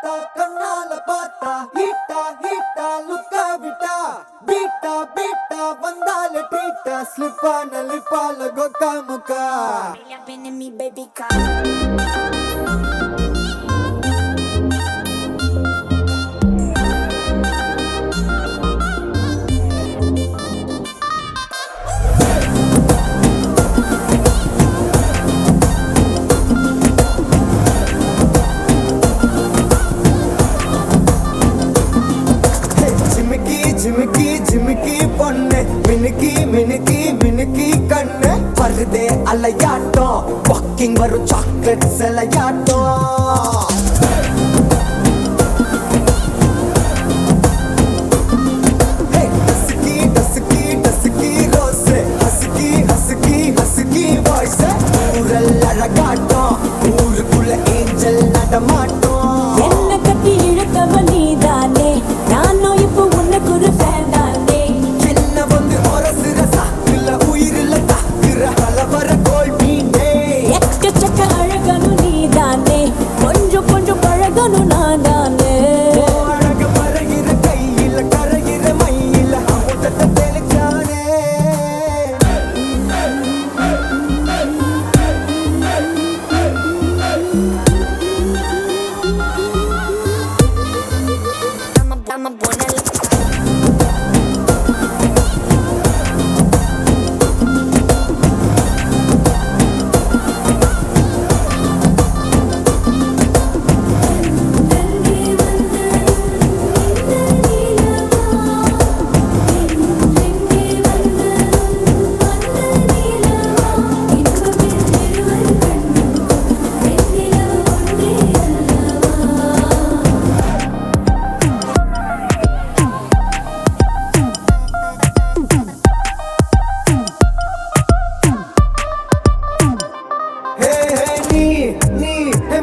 பார்த்தா கண்ணால பார்த்தா ஹீட்டா ஹீட்டா லுக்கா விட்டா பீட்டா பீட்டா வந்தால ட்ரீட்டா ஸ்லிப்பான லிப்பால கொக்கா முக்கா baby car. ஜிமிக்கி ஜிமிக்கி பொண்ணு மினுக்கி மினுக்கி மினுக்கி கண்ணு வருதே அலையாட்டம் வாக்கிங் வரும் சாக்லேட் சிலையாட்டம் ஊருக்குள்ள ஏஞ்சல் நடமாட்டோம் என்ன கட்டி இழுத்தவ நீதானே நானும் இப்போ உனக்கு ஒரு ஃபேன் தானே என்ன வந்து ஒரசுற சாக்குல உயிரில தாக்குற அலவர கோல் மீனே எக்கச்சக்க அழகனும் நீதானே கொஞ்சம் கொஞ்சம் பழகனும் நான் தானே அழக பறகிற கையில கரைகிற மயில அமுதத்தை தெளிச்சானே I'm a buena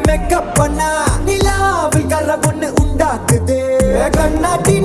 மேக்கப் பண்ணா நிலாவில் கர ஒண்ணு உண்டாக்குது கண்ணாடி